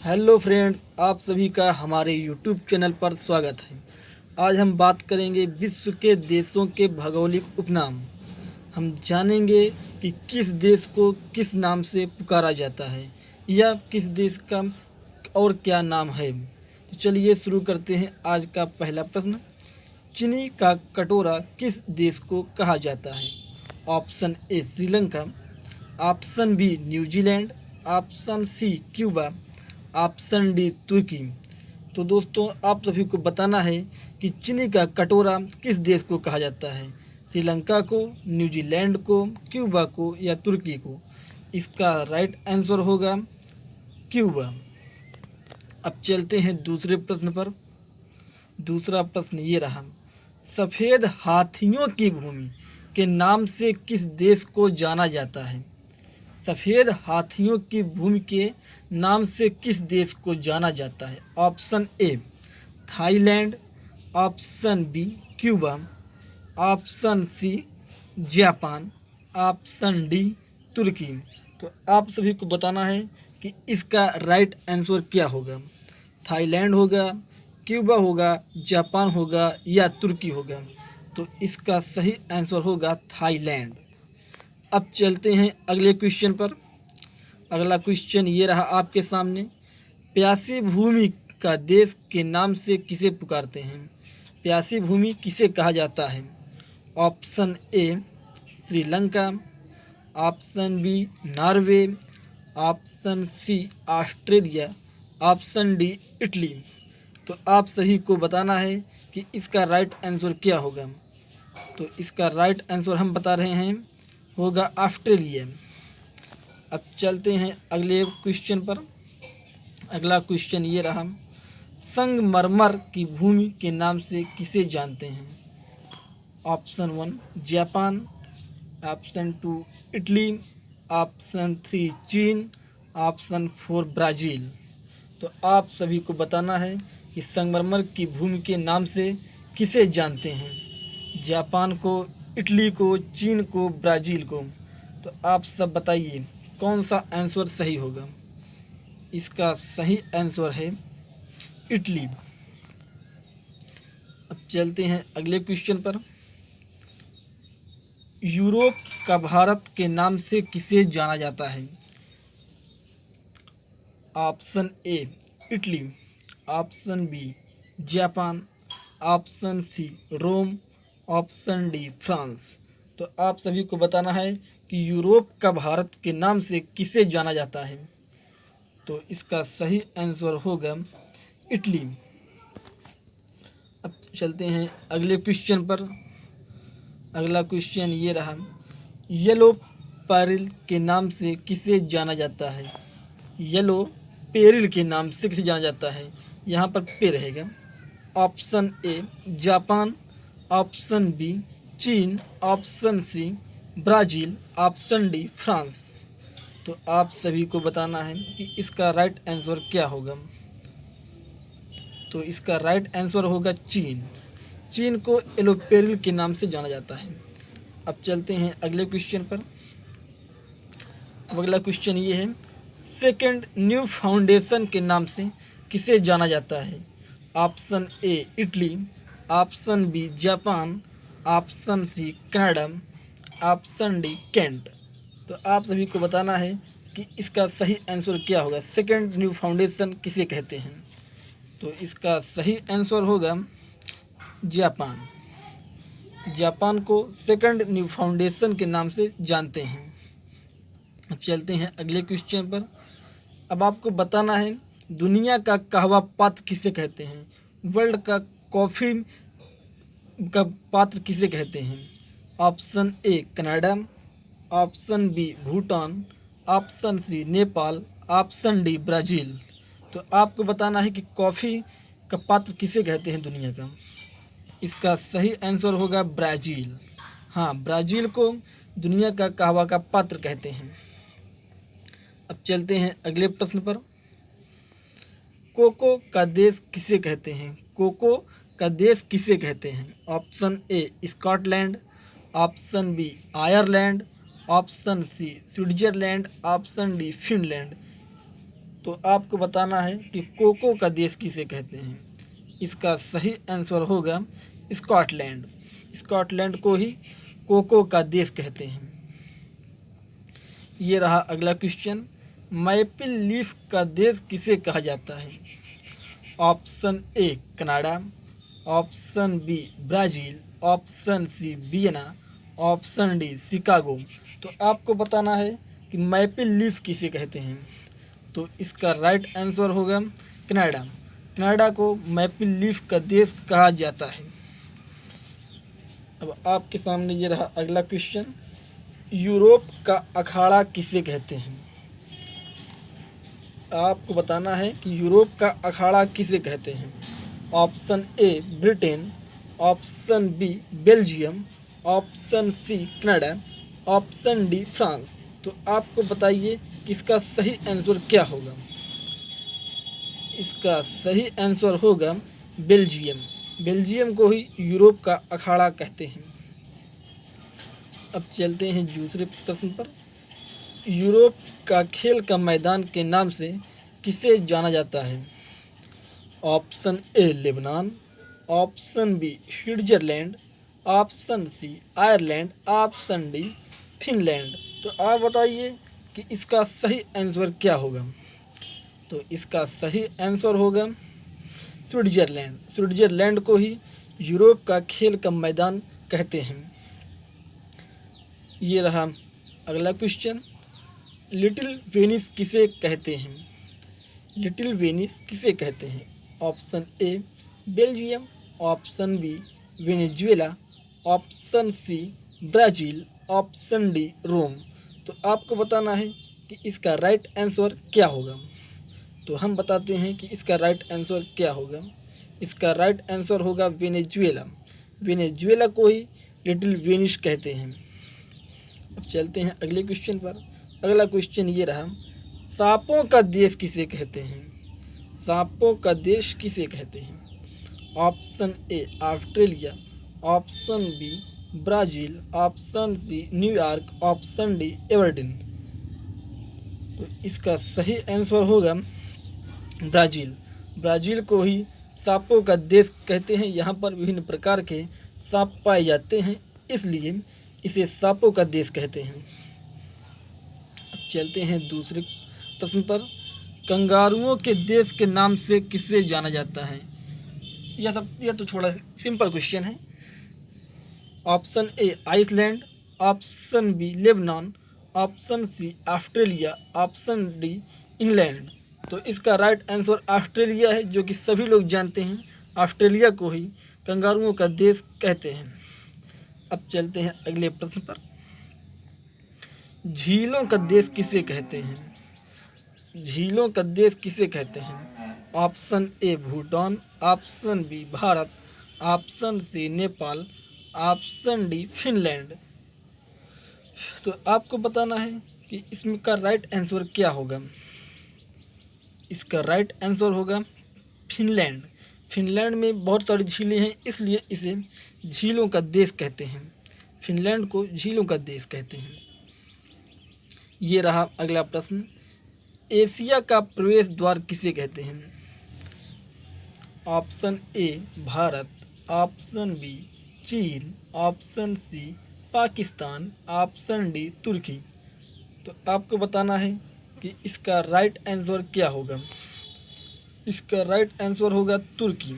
Hello friends, आप सभी का हमारे यूट्यूब चैनल पर स्वागत है। आज हम बात करेंगे विश्व के देशों के भौगोलिक उपनाम। हम जानेंगे कि किस देश को किस नाम से पुकारा जाता है या किस देश का और क्या नाम है। तो चलिए शुरू करते हैं आज का पहला प्रश्न। चीनी का कटोरा किस देश को कहा जाता है? Option A Sri Lanka, option B New Zealand, option C Cuba, option D तुर्की। तो दोस्तों, आप सभी को बताना है कि चीनी का कटोरा किस देश को कहा जाता है? श्रीलंका को, न्यूजीलैंड को, क्यूबा को या तुर्की को? इसका राइट आंसर होगा क्यूबा। अब चलते हैं दूसरे प्रश्न पर। दूसरा प्रश्न ये रहा। सफ़ेद हाथियों की भूमि के नाम से किस देश को जाना जाता है? सफ़ेद हाथियों की भूमि के नाम से किस देश को जाना जाता है? Option A Thailand, option B Cuba, option C Japan, option D तुर्की। तो आप सभी को बताना है कि इसका राइट आंसर क्या होगा। थाईलैंड होगा, क्यूबा होगा, जापान होगा या तुर्की होगा? तो इसका सही आंसर होगा थाईलैंड। अब चलते हैं अगले क्वेश्चन पर। अगला क्वेश्चन ये रहा आपके सामने। प्यासी भूमि का देश के नाम से किसे पुकारते हैं? प्यासी भूमि किसे कहा जाता है? Option A Sri Lanka, option B Norway, option C Australia, option D Italy. तो आप सभी को बताना है कि इसका राइट आंसर क्या होगा। तो इसका राइट आंसर हम बता रहे हैं होगा ऑस्ट्रेलिया। अब चलते हैं अगले क्वेश्चन पर। अगला क्वेश्चन ये रहा। संगमरमर की भूमि के नाम से किसे जानते हैं? Option 1 Japan, option 2 Italy, option 3 चीन, ऑप्शन 4 ब्राज़ील। तो आप सभी को बताना है कि संगमरमर की भूमि के नाम से किसे जानते हैं? जापान को, इटली को, चीन को, ब्राज़ील को? तो आप सब बताइए कौन सा आंसर सही होगा। इसका सही आंसर है इटली। अब चलते हैं अगले क्वेश्चन पर। यूरोप का भारत के नाम से किसे जाना जाता है? Option A Italy, option B Japan, option C Rome, option D France. तो आप सभी को बताना है कि यूरोप का भारत के नाम से किसे जाना जाता है? तो इसका सही आंसर होगा इटली। अब चलते हैं अगले क्वेश्चन पर। अगला क्वेश्चन ये रहा। येलो पेरिल के नाम से किसे जाना जाता है? येलो पेरिल के नाम से किसे जाना जाता है? यहाँ पर पे रहेगा। ऑप्शन ए जापान, ऑप्शन बी चीन, option C Brazil, option D France. तो आप सभी को बताना है कि इसका राइट आंसर क्या होगा। तो इसका राइट आंसर होगा चीन। चीन को येलो पेरिल के नाम से जाना जाता है। अब चलते हैं अगले क्वेश्चन पर। अगला क्वेश्चन ये है। सेकेंड न्यू फाउंडेशन के नाम से किसे जाना जाता है? Option A Italy, option B Japan, option C Canada, option D Kent. तो आप सभी को बताना है कि इसका सही आंसर क्या होगा। सेकेंड न्यू फाउंडेशन किसे कहते हैं? तो इसका सही आंसर होगा जापान। जापान को सेकेंड न्यू फाउंडेशन के नाम से जानते हैं। अब चलते हैं अगले क्वेश्चन पर। अब आपको बताना है दुनिया का कहवा पात्र किसे कहते हैं? वर्ल्ड का कॉफ़ी का पात्र किसे कहते हैं? Option A Canada, option B Bhutan, option C Nepal, option D Brazil. तो आपको बताना है कि कॉफ़ी का पात्र किसे कहते हैं दुनिया का। इसका सही आंसर होगा ब्राज़ील। हाँ, ब्राज़ील को दुनिया का कहवा का पात्र कहते हैं। अब चलते हैं अगले प्रश्न पर। कोको का देश किसे कहते हैं? कोको का देश किसे कहते हैं? Option A Scotland, option B Ireland, option C Switzerland, option D Finland. तो आपको बताना है कि कोको का देश किसे कहते हैं। इसका सही आंसर होगा स्कॉटलैंड। स्कॉटलैंड को ही कोको का देश कहते हैं। ये रहा अगला क्वेश्चन, मैपल लीफ का देश किसे कहा जाता है। Option A Canada, option B Brazil, option C Vienna, option D Chicago. तो आपको बताना है कि मैपल लीफ किसे कहते हैं। तो इसका राइट आंसर होगा कनाडा। कनाडा को मैपल लीफ का देश कहा जाता है। अब आपके सामने ये रहा अगला क्वेश्चन, यूरोप का अखाड़ा किसे कहते हैं। आपको बताना है कि यूरोप का अखाड़ा किसे कहते हैं। Option A Britain, option B Belgium, option C Canada, option D France. तो आपको बताइए कि इसका सही आंसर क्या होगा। इसका सही आंसर होगा बेल्जियम। बेल्जियम को ही यूरोप का अखाड़ा कहते हैं। अब चलते हैं दूसरे प्रश्न पर, यूरोप का खेल का मैदान के नाम से किसे जाना जाता है। Option A Lebanon, option B Switzerland, option C Ireland, option D Finland. तो आप बताइए कि इसका सही आंसर क्या होगा। तो इसका सही आंसर होगा स्विट्जरलैंड। स्विट्जरलैंड को ही यूरोप का खेल का मैदान कहते हैं। ये रहा अगला क्वेश्चन, लिटिल वेनिस किसे कहते हैं। लिटिल वेनिस किसे कहते हैं। Option A Belgium, option B Venezuela, option C Brazil, option D Rome. तो आपको बताना है कि इसका राइट आंसर क्या होगा। तो हम बताते हैं कि इसका राइट आंसर क्या होगा। इसका राइट आंसर होगा वेनेजुएला। वेनेजुएला को ही लिटिल वेनिस कहते हैं। अब चलते हैं अगले क्वेश्चन पर। अगला क्वेश्चन ये रहा, सांपों का देश किसे कहते हैं। सांपों का देश किसे कहते हैं। Option A Australia, option B Brazil, option C New York, option D एवर्डन। तो इसका सही आंसर होगा ब्राज़ील। ब्राज़ील को ही सांपों का देश कहते हैं। यहाँ पर विभिन्न प्रकार के सांप पाए जाते हैं, इसलिए इसे सांपों का देश कहते हैं। अब चलते हैं दूसरे प्रश्न पर, कंगारुओं के देश के नाम से किसे जाना जाता है। यह तो थोड़ा सिंपल क्वेश्चन है। Option A Iceland, option B Lebanon, option C Australia, option D England. तो इसका राइट आंसर ऑस्ट्रेलिया है, जो कि सभी लोग जानते हैं। ऑस्ट्रेलिया को ही कंगारुओं का देश कहते हैं। अब चलते हैं अगले प्रश्न पर, झीलों का देश किसे कहते हैं। झीलों का देश किसे कहते हैं। Option A Bhutan, option B Bharat, option C Nepal, option D Finland. तो आपको बताना है कि इसमें का राइट आंसर क्या होगा। इसका राइट आंसर होगा फिनलैंड। फिनलैंड में बहुत सारी झीलें हैं, इसलिए इसे झीलों का देश कहते हैं। फिनलैंड को झीलों का देश कहते हैं। ये रहा अगला प्रश्न, एशिया का प्रवेश द्वार किसे कहते हैं। Option A Bharat, option B चीन, option C Pakistan, option D तुर्की। तो आपको बताना है कि इसका राइट आंसर क्या होगा। इसका राइट आंसर होगा तुर्की।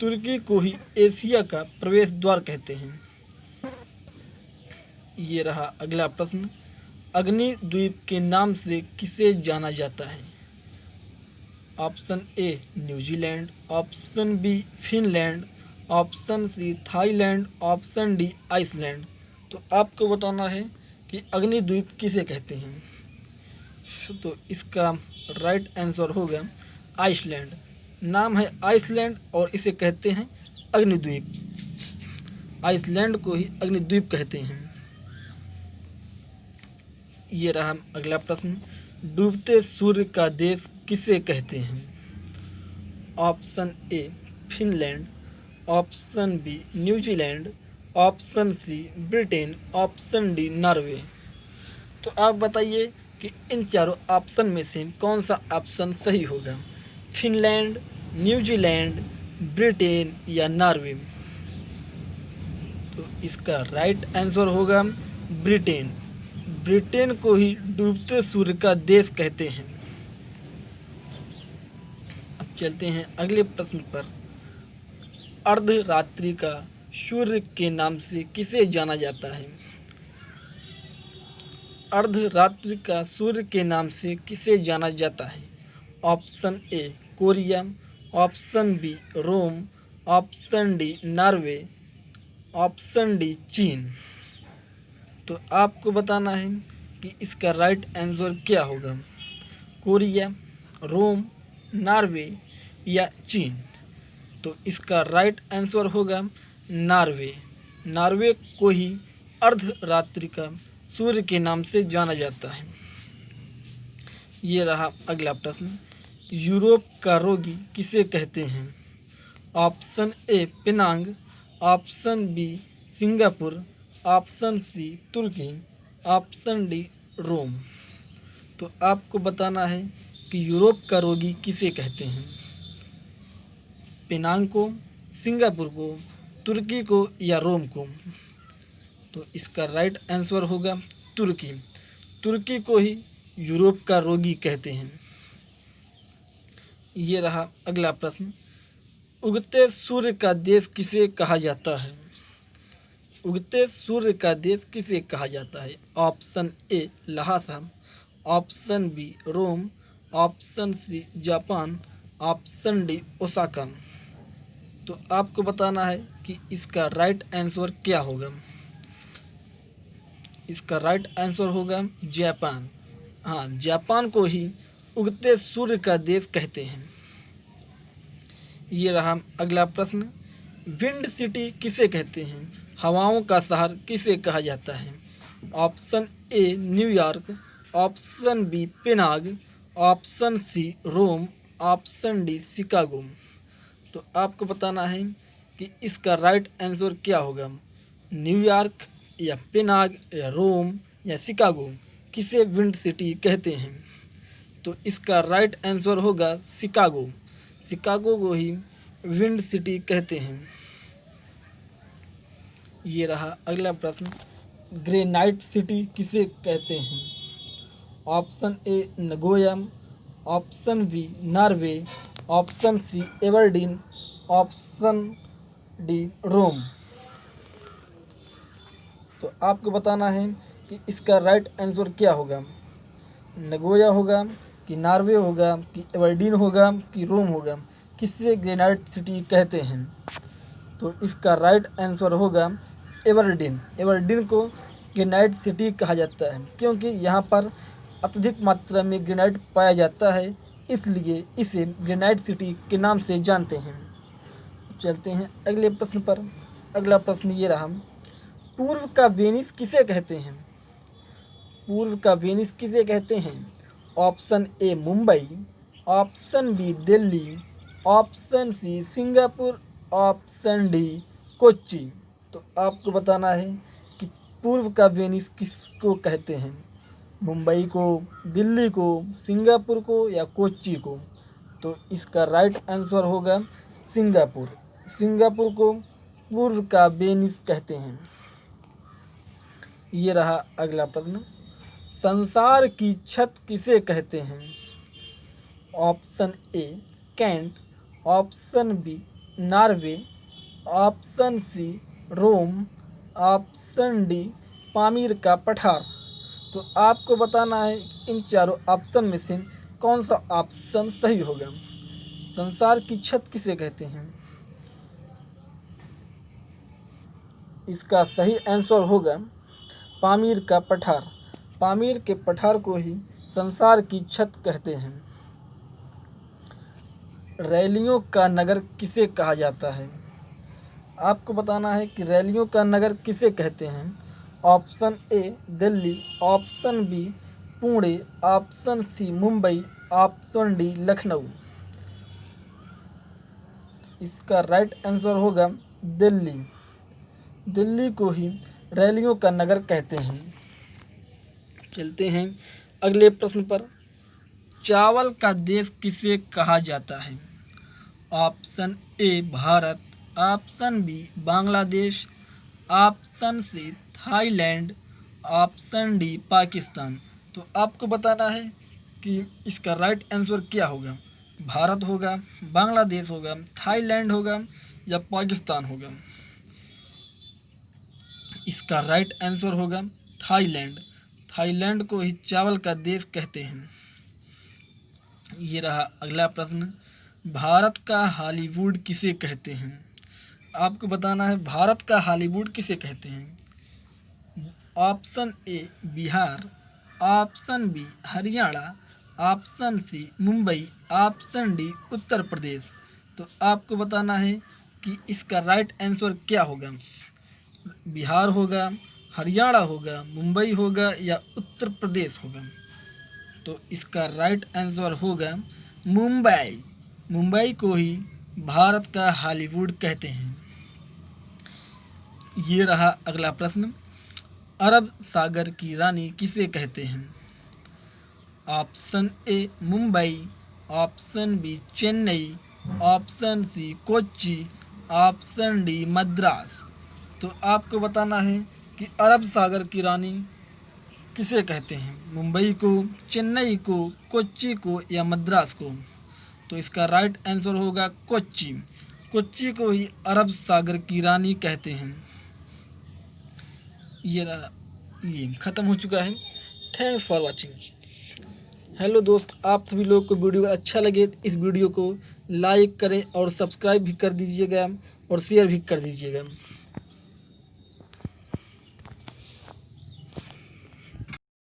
तुर्की को ही एशिया का प्रवेश द्वार कहते हैं। ये रहा अगला प्रश्न, अग्निद्वीप के नाम से किसे जाना जाता है। Option A New Zealand, option B Finland, option C Thailand, option D Iceland. तो आपको बताना है कि अग्निद्वीप किसे कहते हैं। तो इसका राइट आंसर होगा आइसलैंड। नाम है आइसलैंड और इसे कहते हैं अग्निद्वीप। आइसलैंड को ही अग्निद्वीप कहते हैं। ये रहा अगला प्रश्न, डूबते सूर्य का देश किसे कहते हैं। Option A Finland, option B New Zealand, option C Britain, option D Norway. तो आप बताइए कि इन चारों ऑप्शन में से कौन सा ऑप्शन सही होगा। फिनलैंड, न्यूजीलैंड, ब्रिटेन या नॉर्वे। तो इसका राइट आंसर होगा ब्रिटेन। ब्रिटेन को ही डूबते सूर्य का देश कहते हैं। अब चलते हैं अगले प्रश्न पर। अर्धरात्रि का सूर्य के नाम से किसे जाना जाता है। अर्धरात्रि का सूर्य के नाम से किसे जाना जाता है। Option A Korea, option B Rome, option D Norway, option D चीन। तो आपको बताना है कि इसका राइट आंसर क्या होगा। कोरिया, रोम, नॉर्वे या चीन। तो इसका राइट आंसर होगा नॉर्वे। नॉर्वे को ही अर्धरात्रि का सूर्य के नाम से जाना जाता है। ये रहा अगला प्रश्न। यूरोप का रोगी किसे कहते हैं। Option A Penang, option B Singapore, option C तुर्की, ऑप्शन डी रोम। तो आपको बताना है कि यूरोप का रोगी किसे कहते हैं। पेनांग को, सिंगापुर को, तुर्की को या रोम को। तो इसका राइट आंसर होगा तुर्की। तुर्की को ही यूरोप का रोगी कहते हैं। ये रहा अगला प्रश्न। उगते सूर्य का देश किसे कहा जाता है। उगते सूर्य का देश किसे कहा जाता है। Option A Lhasa, option B Rome, option C Japan, option D Osaka. तो आपको बताना है कि इसका राइट आंसर क्या होगा। इसका राइट आंसर होगा जापान। हाँ, जापान को ही उगते सूर्य का देश कहते हैं। ये रहा अगला प्रश्न। विंड सिटी किसे कहते हैं। हवाओं का शहर किसे कहा जाता है। Option A New York, option B Penang, option C Rome, option D Chicago. तो आपको बताना है कि इसका राइट आंसर क्या होगा। न्यूयॉर्क या पेनांग या रोम या शिकागो किसे विंड सिटी कहते हैं। तो इसका राइट आंसर होगा शिकागो। शिकागो को ही विंड सिटी कहते हैं। ये रहा अगला प्रश्न। ग्रेनाइट सिटी किसे कहते हैं। Option A Nagoya, option B Norway, option C Aberdeen, option D Rome. तो आपको बताना है कि इसका राइट आंसर क्या होगा। नगोया होगा कि नॉर्वे होगा कि एबरडीन होगा कि रोम होगा, किससे ग्रेनाइट सिटी कहते हैं। तो इसका राइट आंसर होगा एबरडीन। एबरडीन को ग्रेनाइट सिटी कहा जाता है क्योंकि यहाँ पर अत्यधिक मात्रा में ग्रेनाइट पाया जाता है, इसलिए इसे ग्रेनाइट सिटी के नाम से जानते हैं। चलते हैं अगले प्रश्न पर। अगला प्रश्न ये रहा। पूर्व का वेनिस किसे कहते हैं। पूर्व का वेनिस किसे कहते हैं। Option A Mumbai, option B Delhi, option C Singapore, option D Kochi. तो आपको बताना है कि पूर्व का वेनिस किसको कहते हैं। मुंबई को, दिल्ली को, सिंगापुर को या कोच्चि को। तो इसका राइट आंसर होगा सिंगापुर। सिंगापुर को पूर्व का वेनिस कहते हैं। ये रहा अगला प्रश्न। संसार की छत किसे कहते हैं। Option A Kent, option B Norway, option C Rome, option D Pamir का पठार। तो आपको बताना है इन चारों ऑप्शन में से कौन सा ऑप्शन सही होगा। संसार की छत किसे कहते हैं। इसका सही आंसर होगा पामीर का पठार। पामीर के पठार को ही संसार की छत कहते हैं। रैलियों का नगर किसे कहा जाता है। आपको बताना है कि रैलियों का नगर किसे कहते हैं। Option A Delhi, option B Pune, option C Mumbai, option D Lucknow. इसका राइट आंसर होगा दिल्ली। दिल्ली को ही रैलियों का नगर कहते हैं। चलते हैं अगले प्रश्न पर, चावल का देश किसे कहा जाता है? Option A Bharat, option B Bangladesh, option C Thailand, option D Pakistan. तो आपको बताना है कि इसका राइट आंसर क्या होगा। भारत होगा, बांग्लादेश होगा, थाईलैंड होगा या पाकिस्तान होगा। इसका राइट आंसर होगा थाईलैंड। थाईलैंड को ही चावल का देश कहते हैं। ये रहा अगला प्रश्न, भारत का हॉलीवुड किसे कहते हैं? आपको बताना है भारत का हॉलीवुड किसे कहते हैं। Option A Bihar, option B Haryana, option C Mumbai, option D Uttar Pradesh. तो आपको बताना है कि इसका राइट आंसर क्या होगा। बिहार होगा, हरियाणा होगा, मुंबई होगा या उत्तर प्रदेश होगा। तो इसका राइट आंसर होगा मुंबई। मुंबई को ही भारत का हॉलीवुड कहते हैं। ये रहा अगला प्रश्न, अरब सागर की रानी किसे कहते हैं? Option A Mumbai, option B Chennai, option C Kochi, option D Madras. तो आपको बताना है कि अरब सागर की रानी किसे कहते हैं, मुंबई को, चेन्नई को, कोच्चि को या मद्रास को। तो इसका राइट आंसर होगा कोच्चि। कोच्चि को ही अरब सागर की रानी कहते हैं। ये ख़त्म हो चुका है। Thanks for watching. हेलो दोस्त, आप सभी लोग को वीडियो अच्छा लगे तो इस वीडियो को लाइक करें और सब्सक्राइब भी कर दीजिएगा और शेयर भी कर दीजिएगा।